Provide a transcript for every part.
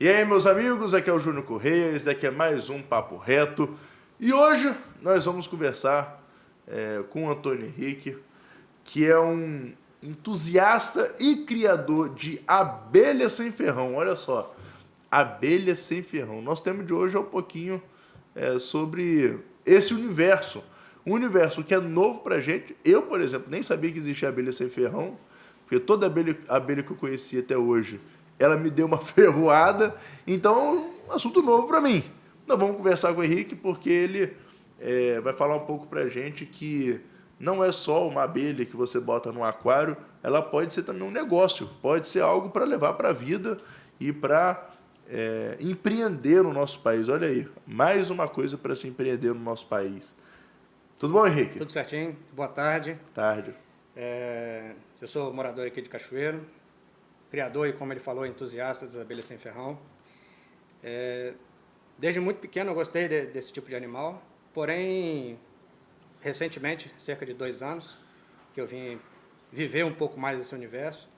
E aí, meus amigos, aqui é o Júnior Correia, esse daqui é mais um Papo Reto. E hoje nós vamos conversar com o Antônio Henrique, que é um entusiasta e criador de abelha sem ferrão. Olha só, abelha sem ferrão. Nosso tema de hoje é um pouquinho sobre esse universo. Um universo que é novo pra gente. Eu, por exemplo, nem sabia que existia abelha sem ferrão, porque toda abelha que eu conheci até hoje, ela me deu uma ferroada. Então, é um assunto novo para mim. Nós vamos conversar com o Henrique, porque ele vai falar um pouco pra gente que não é só uma abelha que você bota no aquário, ela pode ser também um negócio, pode ser algo para levar para a vida e para empreender no nosso país. Olha aí, mais uma coisa para se empreender no nosso país. Tudo bom, Henrique? Tudo certinho. Boa tarde. Tarde. Eu sou morador aqui de Cachoeiro, criador e, como ele falou, entusiasta das abelhas sem ferrão. Desde muito pequeno eu gostei desse tipo de animal, porém, recentemente, cerca de 2 anos, que eu vim viver um pouco mais desse universo,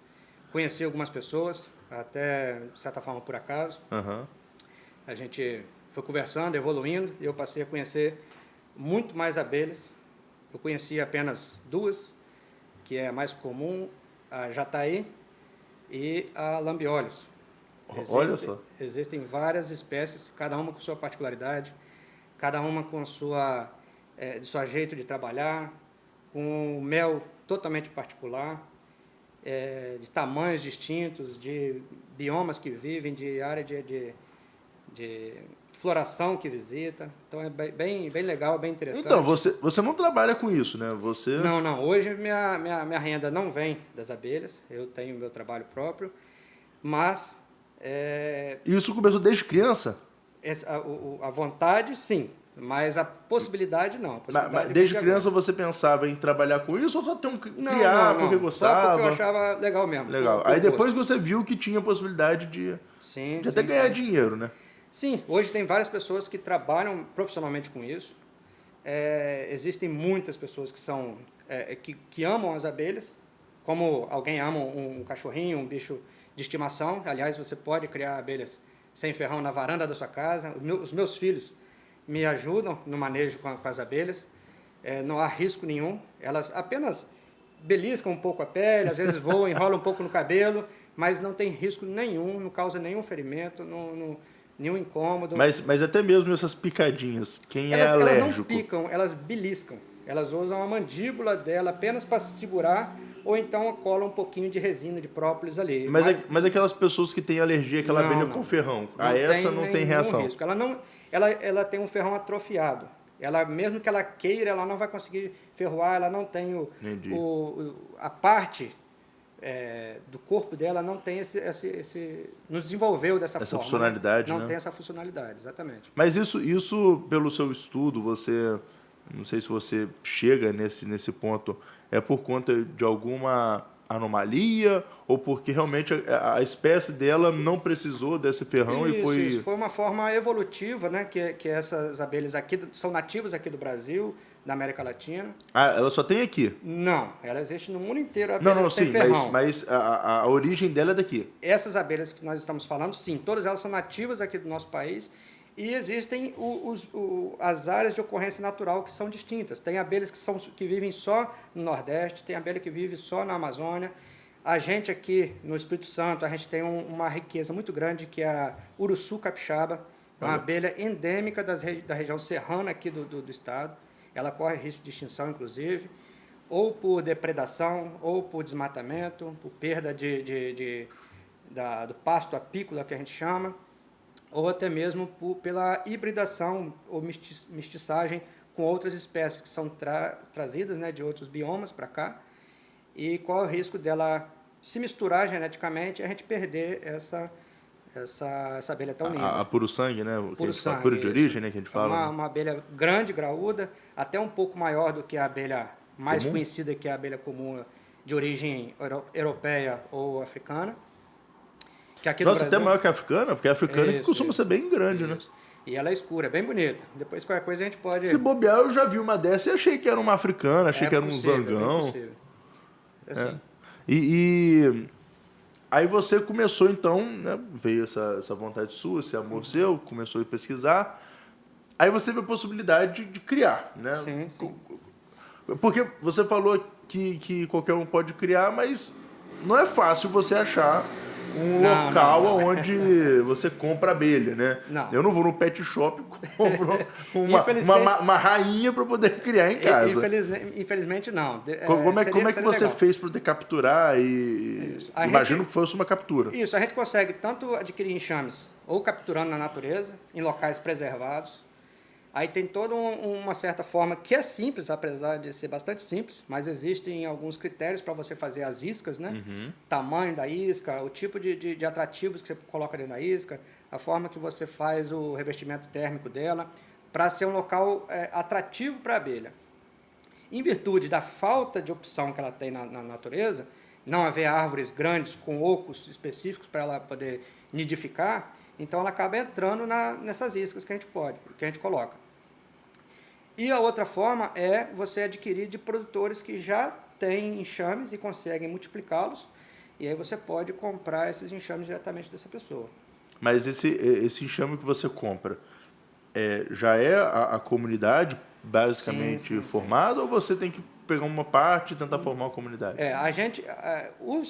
conheci algumas pessoas, até, de certa forma, por acaso. Uhum. A gente foi conversando, evoluindo, e eu passei a conhecer muito mais abelhas. Eu conheci apenas 2, que é a mais comum, a jataí e a lambiolhos. Olha só. Existem várias espécies, cada uma com sua particularidade, cada uma com sua jeito de trabalhar, com um mel totalmente particular, de tamanhos distintos, de biomas que vivem, de área de floração que visita. Então é bem legal, bem interessante. Então, você não trabalha com isso, né? Você... Não. Hoje minha renda não vem das abelhas, eu tenho meu trabalho próprio, mas... Isso começou desde criança? A vontade, sim, mas a possibilidade, não. Mas desde criança você pensava em trabalhar com isso ou só criar não. porque gostava? Só porque eu achava legal mesmo. Legal. Aí depois que você viu que tinha possibilidade de até ganhar dinheiro, né? Sim, hoje tem várias pessoas que trabalham profissionalmente com isso. Existem muitas pessoas que amam as abelhas, como alguém ama um cachorrinho, um bicho de estimação. Aliás, você pode criar abelhas sem ferrão na varanda da sua casa. Os meus filhos me ajudam no manejo com as abelhas. Não há risco nenhum. Elas apenas beliscam um pouco a pele, às vezes voam, enrolam um pouco no cabelo, mas não tem risco nenhum, não causa nenhum ferimento, nenhum incômodo. Mas até mesmo essas picadinhas, quem é alérgico? Elas não picam, elas beliscam. Elas usam a mandíbula dela apenas para se segurar, ou então colam um pouquinho de resina de própolis ali. Mas aquelas pessoas que têm alergia àquela abelha com ferrão, essa não tem reação? Risco. Ela tem um ferrão atrofiado. Ela, mesmo que ela queira, ela não vai conseguir ferroar, ela não tem a parte do corpo dela, não tem não desenvolveu dessa forma. Essa funcionalidade, Não tem essa funcionalidade, exatamente. Mas isso pelo seu estudo, não sei se você chega nesse ponto, é por conta de alguma anomalia ou porque realmente a espécie dela não precisou desse ferrão Isso foi uma forma evolutiva, né? Que essas abelhas aqui são nativas aqui do Brasil, da América Latina. Ah, ela só tem aqui? Não, ela existe no mundo inteiro. Sim, mas a origem dela é daqui. Essas abelhas que nós estamos falando, sim, todas elas são nativas aqui do nosso país. E existem as áreas de ocorrência natural que são distintas. Tem abelhas que vivem só no Nordeste, tem abelha que vive só na Amazônia. A gente aqui no Espírito Santo, a gente tem uma riqueza muito grande, que é a uruçu capixaba, uma abelha endêmica da região serrana aqui do estado. Ela corre risco de extinção, inclusive, ou por depredação, ou por desmatamento, por perda do pasto apícola, que a gente chama, ou até mesmo pela hibridação ou mestiçagem com outras espécies que são trazidas, né, de outros biomas para cá, e qual é o risco dela se misturar geneticamente e a gente perder essa abelha tão linda. A puro-sangue, né? Puro-sangue, puro de origem, né, que a gente fala. Uma abelha grande, graúda, até um pouco maior do que a abelha mais comum? Conhecida, que é a abelha comum de origem europeia ou africana. Que aqui Nossa, Brasil, até maior que a africana? Porque a africana costuma ser bem grande, né? E ela é escura, é bem bonita. Depois qualquer coisa a gente pode... Se bobear, eu já vi uma dessa e achei que era uma africana, achei que era um zangão. É assim. Aí você começou, então, né, veio essa vontade sua, esse amor seu, começou a pesquisar. Aí você teve a possibilidade de criar, né? Sim, sim. Porque você falou que qualquer um pode criar, mas não é fácil você achar um Não, local não, não. onde você compra abelha, né? Não. Eu não vou no pet shop e compro Infelizmente- uma rainha para poder criar em casa. Infelizmente, não. Como é que Seria você legal. fez para poder capturar e Isso. A imagino gente- que fosse uma captura. Isso, a gente consegue tanto adquirir enxames ou capturando na natureza, em locais preservados. Aí tem toda uma certa forma que é simples, apesar de ser bastante simples, mas existem alguns critérios para você fazer as iscas, né? Tamanho da isca, o tipo de atrativos que você coloca dentro da isca, a forma que você faz o revestimento térmico dela, para ser um local atrativo para a abelha. Em virtude da falta de opção que ela tem na natureza, não haver árvores grandes com ocos específicos para ela poder nidificar, então ela acaba entrando nessas iscas que a gente coloca. E a outra forma é você adquirir de produtores que já têm enxames e conseguem multiplicá-los, e aí você pode comprar esses enxames diretamente dessa pessoa. Mas esse enxame que você compra já é a comunidade basicamente Sim, formada ou você tem que pegar uma parte e tentar formar uma comunidade?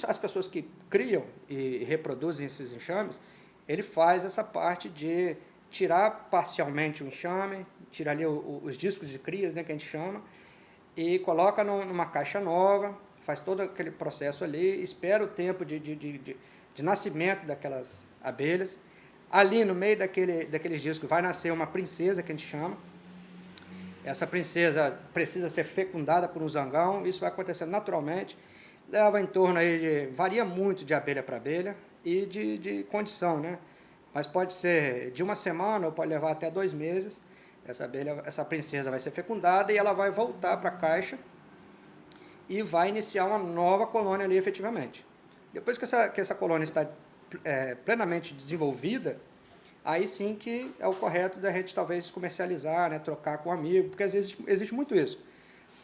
As pessoas que criam e reproduzem esses enxames, ele faz essa parte de tirar parcialmente o enxame, tira ali os discos de crias, né, que a gente chama, e coloca numa caixa nova, faz todo aquele processo ali, espera o tempo de nascimento daquelas abelhas. Ali no meio daqueles discos vai nascer uma princesa, que a gente chama. Essa princesa precisa ser fecundada por um zangão, isso vai acontecer naturalmente, leva em torno aí varia muito de abelha para abelha e de condição, né? Mas pode ser de uma semana ou pode levar até 2 meses. Essa princesa vai ser fecundada e ela vai voltar para a caixa e vai iniciar uma nova colônia ali efetivamente. Depois que essa colônia está plenamente desenvolvida, aí sim que é o correto da gente talvez comercializar, né, trocar com um amigo, porque às vezes existe muito isso.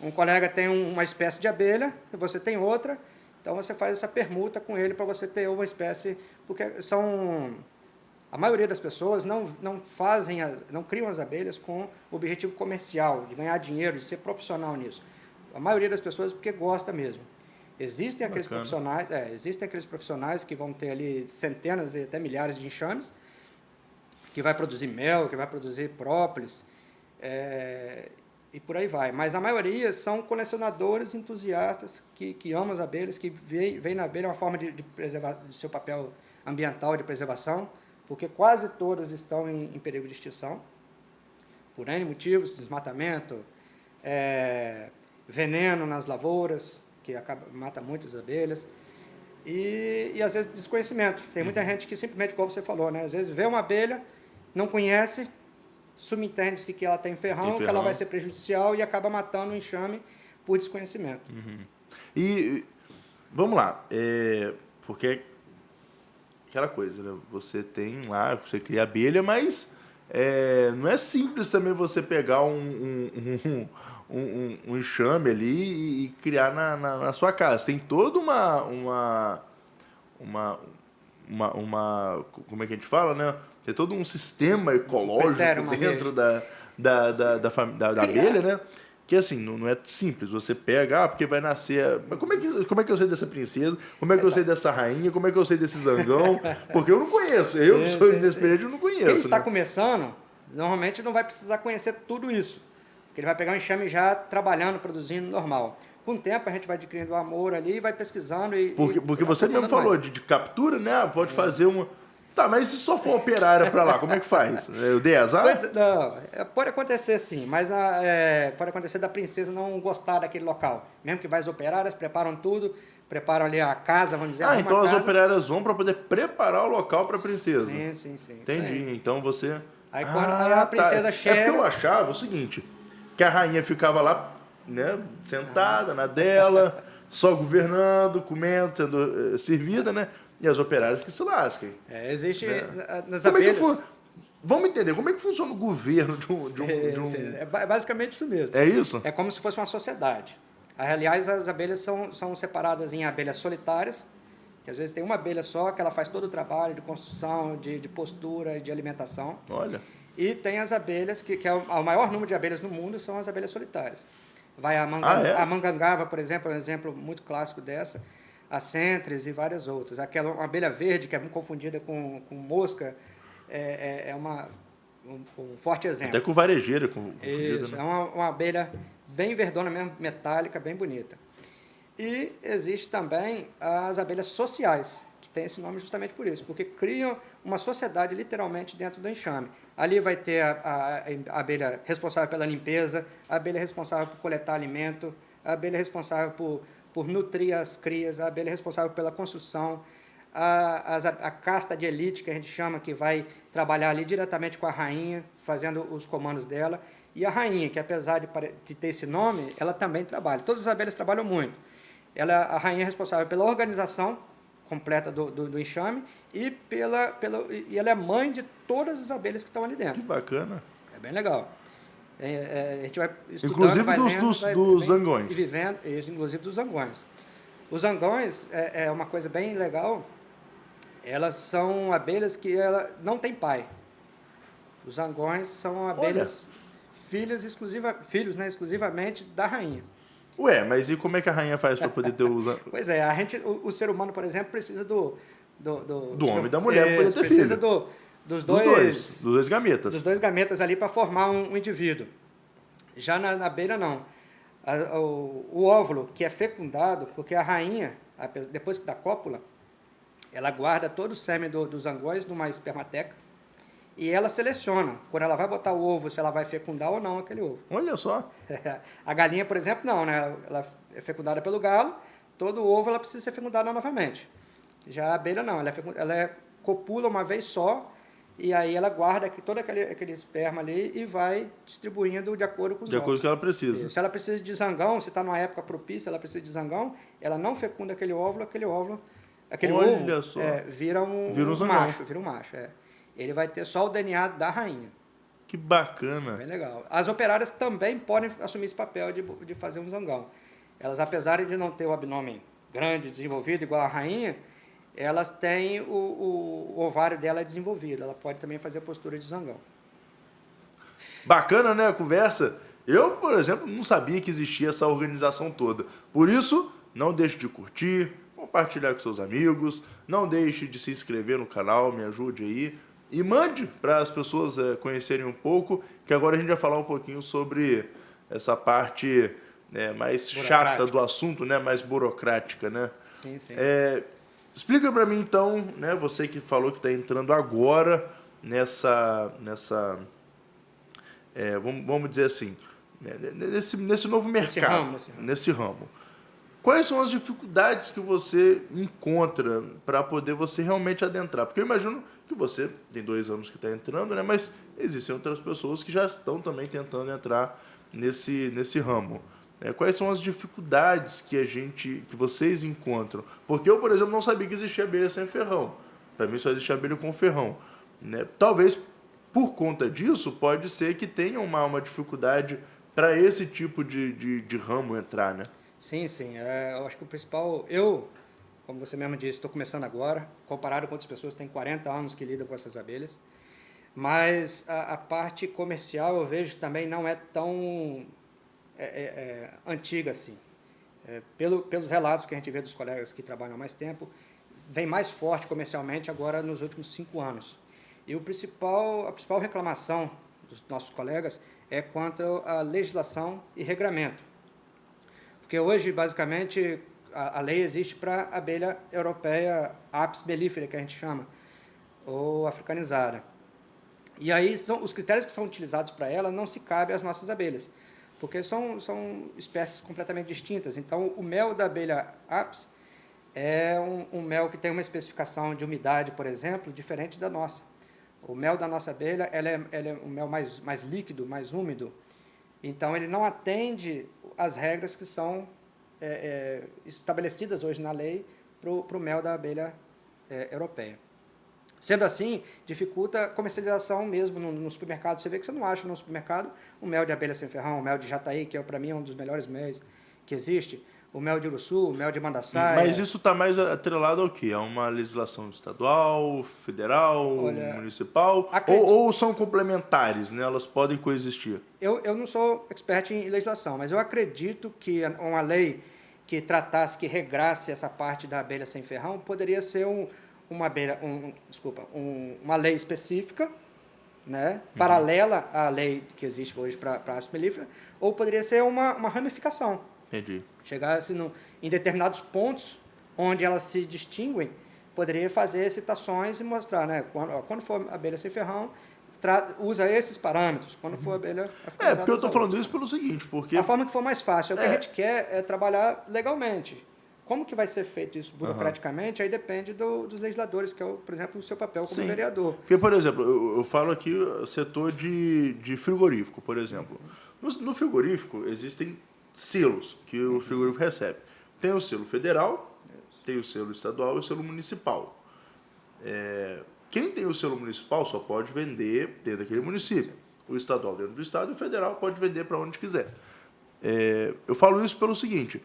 Um colega tem uma espécie de abelha, e você tem outra, então você faz essa permuta com ele para você ter uma espécie, porque a maioria das pessoas não criam as abelhas com o objetivo comercial, de ganhar dinheiro, de ser profissional nisso. A maioria das pessoas porque gosta mesmo. Existem aqueles profissionais que vão ter ali centenas e até milhares de enxames, que vai produzir mel, que vai produzir própolis, e por aí vai. Mas a maioria são colecionadores entusiastas que amam as abelhas, que veem na abelha uma forma de preservar de seu papel ambiental de preservação, porque quase todas estão em perigo de extinção, por N motivos, desmatamento, veneno nas lavouras, que mata muitas abelhas, e às vezes desconhecimento. Tem muita gente que simplesmente, como você falou, né? Às vezes vê uma abelha, não conhece, subentende-se que ela tem ferrão, que ela vai ser prejudicial e acaba matando o enxame por desconhecimento. E vamos lá, porque aquela coisa, né? Você tem lá, você cria abelha, mas não é simples também você pegar um enxame ali e criar na sua casa. Tem toda uma como é que a gente fala, né? Tem todo um sistema ecológico dentro da abelha, né? Que assim, não é simples, você pega, porque vai nascer... Mas como é que eu sei dessa princesa? Como é que eu sei dessa rainha? Como é que eu sei desse zangão? Porque eu não conheço, eu sou inexperiente, eu não conheço. Quem está começando, normalmente não vai precisar conhecer tudo isso, porque ele vai pegar um enxame já trabalhando, produzindo normal. Com o tempo a gente vai adquirindo o amor ali, vai pesquisando Porque você mesmo falou de captura, né? Pode fazer uma... Tá, mas e se só for operária para lá, como é que faz? Eu dei azar? Pode acontecer sim, mas pode acontecer da princesa não gostar daquele local. Mesmo que vai as operárias, preparam tudo, preparam ali a casa, vamos dizer. Então as operárias vão para poder preparar o local para a princesa. Sim. Entendi, então você... Aí quando a princesa chega... É porque eu achava o seguinte, que a rainha ficava lá, né, sentada na dela, só governando, comendo, sendo servida, né? E as operárias que se lasquem. Existe nas como abelhas... Vamos entender, como é que funciona o governo de um... É basicamente isso mesmo. É isso? É como se fosse uma sociedade. Aliás, as abelhas são separadas em abelhas solitárias, que às vezes tem uma abelha só que ela faz todo o trabalho de construção, de postura, de alimentação. Olha. E tem as abelhas, que é o maior número de abelhas no mundo, são as abelhas solitárias. Vai a mangangava, por exemplo, é um exemplo muito clássico dessa, a centres e várias outras. Aquela uma abelha verde, que é muito confundida com mosca, um forte exemplo. Até com varejeira confundida, Isso, né? é uma abelha bem verdona mesmo, metálica, bem bonita. E existe também as abelhas sociais, que tem esse nome justamente por isso, porque criam uma sociedade literalmente dentro do enxame. Ali vai ter a abelha responsável pela limpeza, a abelha responsável por coletar alimento, a abelha responsável por nutrir as crias, a abelha responsável pela construção, a casta de elite, que a gente chama, que vai trabalhar ali diretamente com a rainha, fazendo os comandos dela, e a rainha, que apesar de ter esse nome, ela também trabalha. Todas as abelhas trabalham muito. A rainha é responsável pela organização completa do enxame e ela é mãe de todas as abelhas que estão ali dentro. Que bacana. É bem legal. A gente vai estudando, Inclusive vai lendo, dos zangões. E vivendo, isso, inclusive dos zangões. Os zangões é uma coisa bem legal. Elas são abelhas que não têm pai. Os zangões são abelhas filhos, né, exclusivamente da rainha. Ué, mas e como é que a rainha faz para poder ter os... Pois é, o ser humano, por exemplo, precisa do homem e da mulher para poder ter precisa filho. dos dois gametas. Dos dois gametas ali para formar um indivíduo. Já na abelha, não. O óvulo, que é fecundado, porque a rainha, depois da cópula, ela guarda todo o sêmen dos zangões numa espermateca e ela seleciona, quando ela vai botar o ovo, se ela vai fecundar ou não aquele ovo. Olha só. A galinha, por exemplo, não, né? Ela é fecundada pelo galo, todo o ovo ela precisa ser fecundada novamente. Já a abelha não, ela copula uma vez só e aí ela guarda todo aquele esperma ali e vai distribuindo de acordo com os De acordo com o que ela precisa. Se ela precisa de zangão, se está numa época propícia, ela precisa de zangão, ela não fecunda aquele ovo, Olha só. vira um macho. Vira um macho, Ele vai ter só o DNA da rainha. Que bacana. Bem legal. As operárias também podem assumir esse papel de fazer um zangão. Elas, apesar de não ter o abdômen grande, desenvolvido, igual a rainha, elas têm o ovário dela desenvolvido. Ela pode também fazer a postura de zangão. Bacana, né, a conversa? Eu, por exemplo, não sabia que existia essa organização toda. Por isso, não deixe de curtir, compartilhar com seus amigos, não deixe de se inscrever no canal, me ajude aí. E mande para as pessoas conhecerem um pouco, que agora a gente vai falar um pouquinho sobre essa parte mais chata do assunto, né, mais burocrática, né? Sim, sim. Explica para mim então, né, você que falou que está entrando agora vamos dizer assim, nesse novo mercado, nesse ramo. Quais são as dificuldades que você encontra para poder você realmente adentrar? Porque eu imagino que você tem 2 anos que está entrando, né? Mas existem outras pessoas que já estão também tentando entrar nesse ramo. Quais são as dificuldades que vocês encontram? Porque eu, por exemplo, não sabia que existia abelha sem ferrão. Para mim só existia abelha com ferrão. Né? Talvez por conta disso, pode ser que tenha uma dificuldade para esse tipo de ramo entrar, né? Sim, sim. Eu acho que o principal... como você mesmo disse, estou começando agora, comparado com outras pessoas que têm 40 anos que lidam com essas abelhas. Mas a parte comercial, eu vejo também não é tão antiga assim. Pelos relatos que a gente vê dos colegas que trabalham há mais tempo, vem mais forte comercialmente agora nos últimos 5 anos. E a principal reclamação dos nossos colegas é quanto à legislação e regramento. Porque hoje, basicamente, a lei existe para a abelha europeia Apis mellifera, que a gente chama, ou africanizada. E aí os critérios que são utilizados para ela não se cabem às nossas abelhas, porque são espécies completamente distintas. Então, o mel da abelha Apis é um mel que tem uma especificação de umidade, por exemplo, diferente da nossa. O mel da nossa abelha ela é um mel mais líquido, mais úmido. Então, ele não atende às regras que são estabelecidas hoje na lei para o mel da abelha europeia. Sendo assim, dificulta a comercialização mesmo no supermercado. Você vê que você não acha no supermercado o mel de abelha sem ferrão, o mel de jataí, que para mim é um dos melhores méis que existe. o mel de uruçu, o mel de mandaçaia. Mas isso está mais atrelado ao quê? A uma legislação estadual, federal, Olha, municipal? acredito- Ou são complementares, né? Elas podem coexistir? Eu não sou expert em legislação, mas eu acredito que uma lei que tratasse, que regrasse essa parte da abelha sem ferrão, poderia ser uma lei específica, né, paralela à lei que existe hoje para a arte melífera, ou poderia ser uma ramificação. Entendi. Chegasse em determinados pontos onde elas se distinguem, poderia fazer citações e mostrar, né, quando for abelha sem ferrão, usa esses parâmetros, quando for abelha... Porque eu estou falando isso pelo seguinte, porque... A forma que for mais fácil. O que a gente quer é trabalhar legalmente. Como que vai ser feito isso burocraticamente, aí depende dos legisladores, que é, por exemplo, o seu papel como Sim. vereador. Porque, por exemplo, eu falo aqui o setor de frigorífico, por exemplo. No frigorífico existem selos que o frigorífico recebe. Tem o selo federal, tem o selo estadual e o selo municipal. Quem tem o selo municipal só pode vender dentro daquele município. O estadual dentro do estado e o federal pode vender para onde quiser. Eu falo isso pelo seguinte,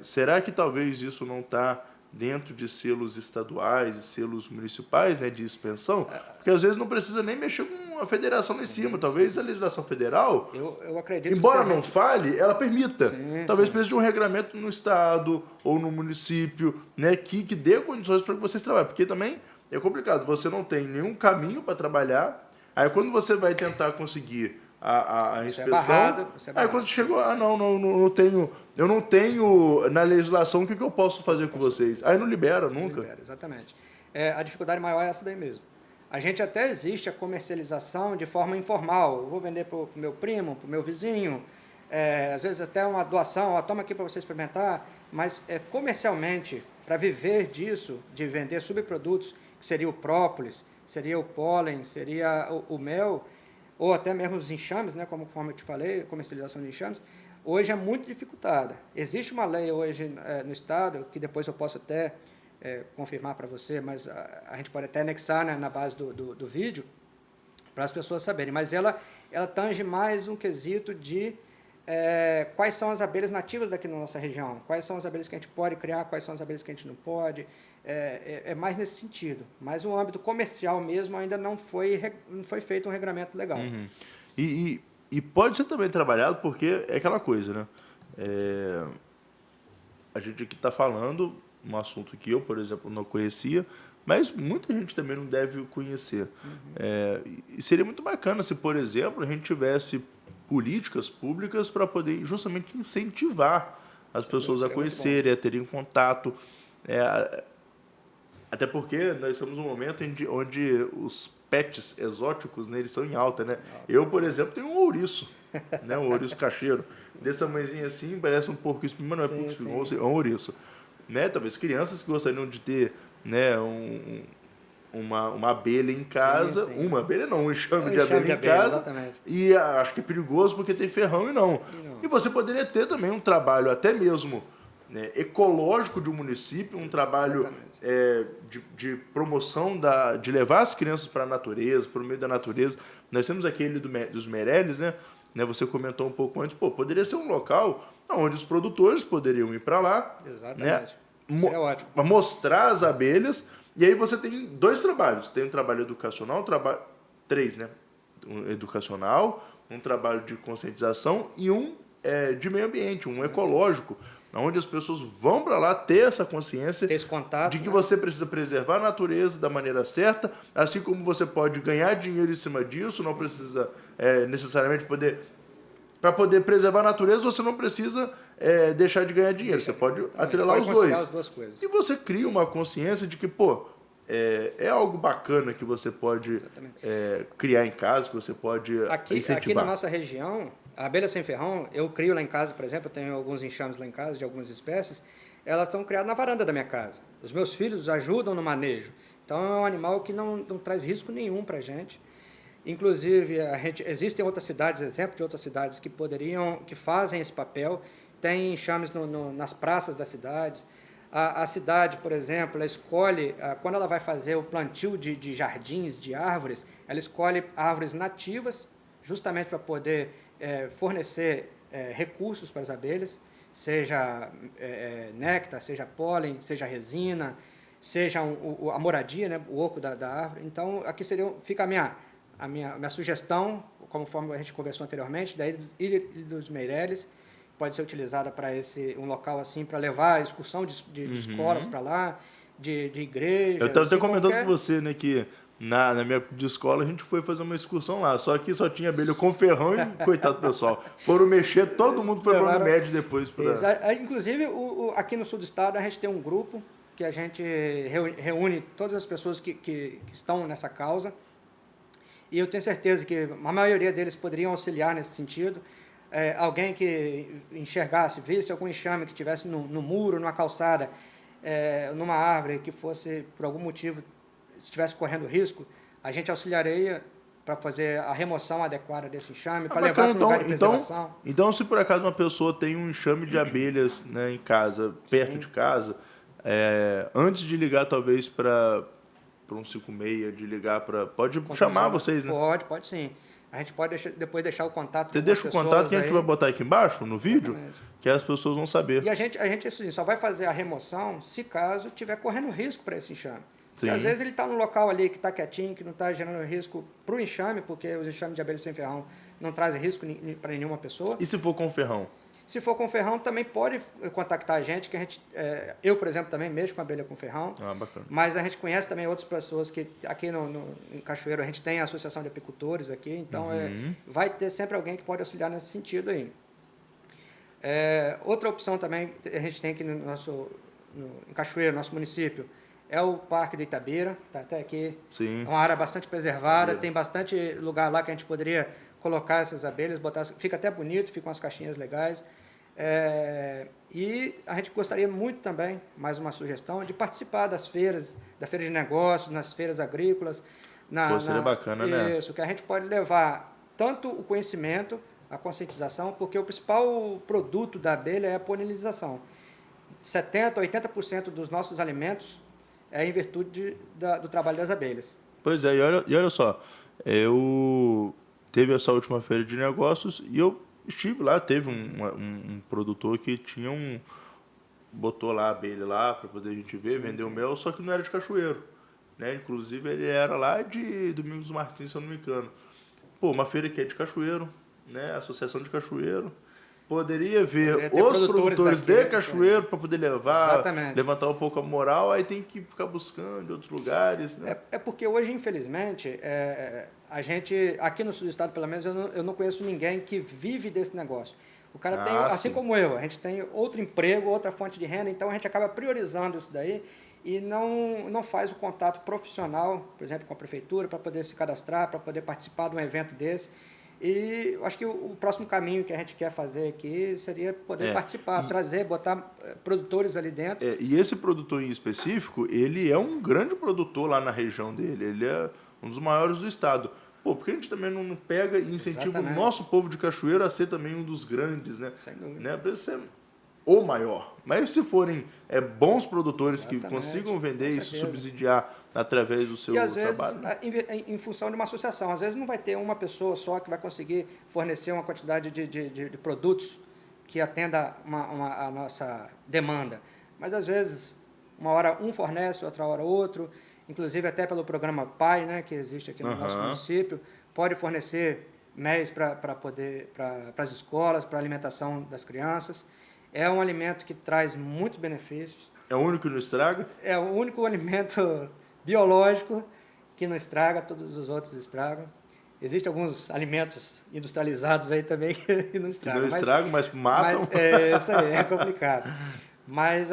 será que talvez isso não está dentro de selos estaduais e selos municipais, né, de expensão? Porque às vezes não precisa nem mexer com a federação lá em cima. Talvez a legislação federal, Eu acredito embora que não fale, ela permita. Sim, Talvez sim. precise de um regramento no estado ou no município, né, que dê condições para que vocês trabalhem. Porque também é complicado, você não tem nenhum caminho para trabalhar, aí quando você vai tentar conseguir a Você é inspeção, barrado, você é aí barrado. quando chegou, não tenho, eu não tenho na legislação o que eu posso fazer com vocês. Aí não libera nunca. Libera, exatamente. A dificuldade maior é essa daí mesmo. A gente até existe a comercialização de forma informal. Eu vou vender para o meu primo, para o meu vizinho, às vezes até uma doação, toma aqui para você experimentar, mas comercialmente, para viver disso, de vender subprodutos, que seria o própolis, seria o pólen, seria o mel, ou até mesmo os enxames, né, como eu te falei, comercialização de enxames, hoje é muito dificultada. Existe uma lei hoje no Estado, que depois eu posso até confirmar para você, mas a gente pode até anexar, né, na base do vídeo, para as pessoas saberem, mas ela tange mais um quesito de quais são as abelhas nativas daqui na nossa região, quais são as abelhas que a gente pode criar, quais são as abelhas que a gente não pode, é mais nesse sentido. Mas no âmbito comercial mesmo ainda não foi feito um regramento legal. Uhum. E pode ser também trabalhado porque é aquela coisa, né? A gente aqui está falando um assunto que eu, por exemplo, não conhecia, mas muita gente também não deve conhecer. E seria muito bacana se, por exemplo, a gente tivesse políticas públicas para poder justamente incentivar as pessoas a conhecerem, a terem contato. Até porque nós estamos num momento onde os pets exóticos, né, eles estão em alta, né? Eu, por exemplo, tenho um ouriço, né, um ouriço cacheiro. Desse tamanhozinho assim, parece um porco-espinho, mas não é porco-espinho, é um ouriço. Né? Talvez crianças que gostariam de ter, né, uma abelha em casa, Sim. uma abelha não, um enxame de abelha em casa, exatamente. e acho que é perigoso porque tem ferrão e não. E você poderia ter também um trabalho até mesmo, né, ecológico de um município, um trabalho de promoção, de levar as crianças para a natureza, para o meio da natureza. Nós temos aquele dos Meireles, né? Você comentou um pouco antes, poderia ser um local onde os produtores poderiam ir para lá, Exatamente. né, Seria ótimo. mostrar as abelhas, e aí você tem dois trabalhos. Tem um trabalho educacional, três, né? Um educacional, um trabalho de conscientização e um de meio ambiente, um ecológico, onde as pessoas vão para lá ter essa consciência Ter esse contato, de que né? você precisa preservar a natureza da maneira certa, assim como você pode ganhar dinheiro em cima disso, não precisa necessariamente para poder preservar a natureza, você não precisa deixar de ganhar dinheiro, você pode atrelar os dois. As duas coisas. E você cria uma consciência de que, é algo bacana que você pode criar em casa, que você pode incentivar. Aqui na nossa região, a abelha sem ferrão, eu crio lá em casa, por exemplo, eu tenho alguns enxames lá em casa, de algumas espécies, elas são criadas na varanda da minha casa. Os meus filhos ajudam no manejo. Então é um animal que não traz risco nenhum para a gente. Inclusive, existem outras cidades, exemplo de outras cidades que fazem esse papel, tem enxames nas praças das cidades. A cidade, por exemplo, ela escolhe, quando ela vai fazer o plantio de jardins, de árvores, ela escolhe árvores nativas, justamente para poder fornecer recursos para as abelhas. seja néctar, seja pólen, seja resina, seja a moradia, né, o oco da árvore. Então, aqui fica a minha sugestão, conforme a gente conversou anteriormente, da Ilha dos Meireles, pode ser utilizada para um local assim, para levar a excursão de escolas para lá, de igrejas. Eu estava até comentando qualquer... com você, né, que na minha de escola a gente foi fazer uma excursão lá, só que só tinha abelha com ferrão e coitado do pessoal. Foram mexer, todo mundo foi para o Unimed depois. Inclusive, aqui no sul do estado, a gente tem um grupo que a gente reúne todas as pessoas que estão nessa causa, e eu tenho certeza que a maioria deles poderiam auxiliar nesse sentido. Alguém que enxergasse, visse algum enxame que tivesse no muro, numa calçada, numa árvore que fosse, por algum motivo, estivesse correndo risco, a gente auxiliaria para fazer a remoção adequada desse enxame, para levar para um lugar de preservação. Então, se por acaso uma pessoa tem um enxame de abelhas, né, em casa, perto de casa, antes de ligar talvez para um 56, de ligar para... Pode chamar vocês, né? Pode sim. A gente pode depois deixar o contato. Você deixa o contato que a gente vai botar aqui embaixo, no vídeo, que as pessoas vão saber. E a gente assim, só vai fazer a remoção se caso estiver correndo risco para esse enxame. Porque às vezes ele está num local ali que está quietinho, que não está gerando risco para o enxame, porque os enxames de abelha sem ferrão não trazem risco para nenhuma pessoa. E se for com ferrão? Se for com ferrão, também pode contactar a gente, que eu, por exemplo, também mexo com abelha com ferrão. Bacana. Mas a gente conhece também outras pessoas que aqui em Cachoeiro a gente tem a Associação de Apicultores aqui, então vai ter sempre alguém que pode auxiliar nesse sentido aí. Outra opção também a gente tem aqui em Cachoeiro, nosso município, é o Parque do Itabira, está até aqui. Sim. É uma área bastante preservada, tem bastante lugar lá que a gente poderia colocar essas abelhas, fica até bonito, ficam umas caixinhas legais. E a gente gostaria muito também, mais uma sugestão, de participar das feiras, da feira de negócios, nas feiras agrícolas. Seria bacana, né? Isso, que a gente pode levar tanto o conhecimento, a conscientização, porque o principal produto da abelha é a polinização. 70% a 80% dos nossos alimentos é em virtude do trabalho das abelhas. Pois é, e olha só, teve essa última feira de negócios e eu estive lá, teve um produtor que botou lá a abelha lá para poder a gente ver, vendeu mel, só que não era de Cachoeiro, né? Inclusive ele era lá de Domingos Martins, se eu não me engano. Pô, uma feira que é de Cachoeiro, né? Associação de Cachoeiro. Poderia ver os produtores de Cachoeiro para poder levantar um pouco a moral, aí tem que ficar buscando em outros lugares, né? Porque hoje, infelizmente, a gente, aqui no sul do estado, pelo menos, eu não conheço ninguém que vive desse negócio. O cara tem, assim como eu, a gente tem outro emprego, outra fonte de renda, então a gente acaba priorizando isso daí e não faz o contato profissional, por exemplo, com a prefeitura, para poder se cadastrar, para poder participar de um evento desse. E eu acho que o próximo caminho que a gente quer fazer aqui seria poder participar, trazer, botar produtores ali dentro. E esse produtor em específico, ele é um grande produtor lá na região dele, ele é um dos maiores do estado. Pô, porque a gente também não pega e incentiva o nosso povo de Cachoeiro a ser também um dos grandes, né? Sem dúvida. Né? Para ser o maior. Mas se forem bons produtores que consigam vender e subsidiar através do seu trabalho. E às vezes, em função de uma associação, às vezes não vai ter uma pessoa só que vai conseguir fornecer uma quantidade de produtos que atenda a nossa demanda. Mas às vezes, uma hora um fornece, outra hora outro. Inclusive até pelo programa PAI, né, que existe aqui no nosso município, pode fornecer MEs para as escolas, para a alimentação das crianças. É um alimento que traz muitos benefícios. É o único que não estraga? É o único alimento biológico que não estraga, todos os outros estragam. Existem alguns alimentos industrializados aí também que não estragam. Que não estragam, mas matam. Isso aí, é complicado. Mas,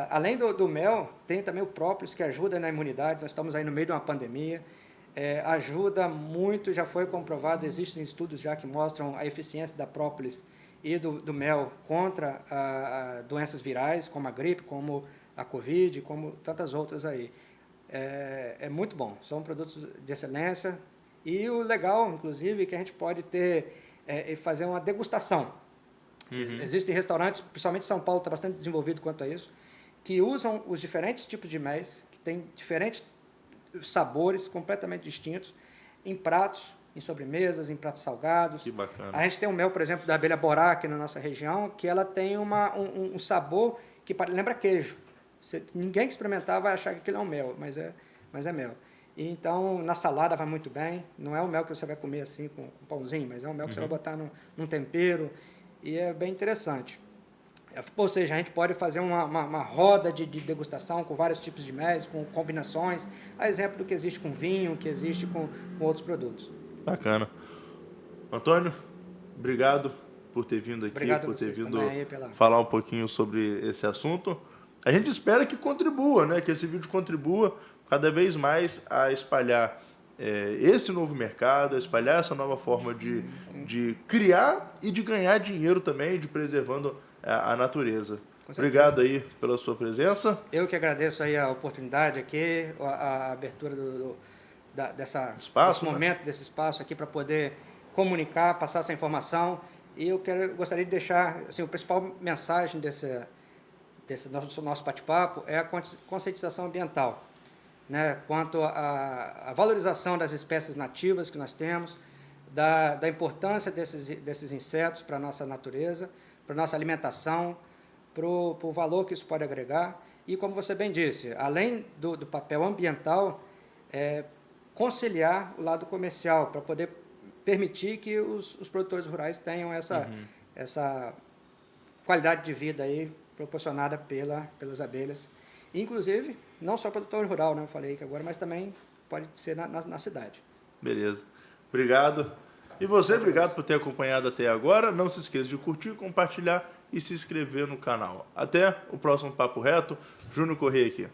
além do mel, tem também o própolis, que ajuda na imunidade. Nós estamos aí no meio de uma pandemia. Ajuda muito, já foi comprovado, existem estudos já que mostram a eficiência da própolis e do mel contra doenças virais, como a gripe, como a Covid, como tantas outras aí. É muito bom, são produtos de excelência. E o legal, inclusive, é que a gente pode fazer uma degustação. Existem restaurantes, principalmente em São Paulo, está bastante desenvolvido quanto a isso, que usam os diferentes tipos de mel, que têm diferentes sabores completamente distintos, em pratos em sobremesas, em pratos salgados. Que bacana. A gente tem um mel, por exemplo, da abelha borá aqui na nossa região, que ela tem um sabor que lembra queijo. Ninguém que experimentar vai achar que aquilo é um mel, mas é mel. E então, na salada vai muito bem. Não é o mel que você vai comer assim com pãozinho, mas é um mel que você vai botar num tempero. E é bem interessante. Ou seja, a gente pode fazer uma roda de degustação com vários tipos de mel, com combinações. A exemplo do que existe com vinho, que existe com outros produtos. Bacana. Antônio, obrigado por ter vindo aqui, Obrigado por ter vindo pela... falar um pouquinho sobre esse assunto. A gente espera que contribua, né? Que esse vídeo contribua cada vez mais a espalhar esse novo mercado, a espalhar essa nova forma de criar e de ganhar dinheiro também, de preservando a natureza. Obrigado aí pela sua presença. Eu que agradeço aí a oportunidade aqui, a abertura desse momento, desse espaço aqui para poder comunicar, passar essa informação. E eu gostaria de deixar, assim, a principal mensagem desse nosso bate-papo é a conscientização ambiental, né? Quanto à valorização das espécies nativas que nós temos, da importância desses insetos para a nossa natureza, para a nossa alimentação, para o valor que isso pode agregar. E, como você bem disse, além do papel ambiental, conciliar o lado comercial, para poder permitir que os produtores rurais tenham essa qualidade de vida aí proporcionada pelas abelhas. Inclusive, não só produtor rural, né? Eu falei que agora, mas também pode ser na cidade. Beleza. Obrigado. E você, obrigado por ter acompanhado até agora. Não se esqueça de curtir, compartilhar e se inscrever no canal. Até o próximo Papo Reto. Júnior Corrêa aqui.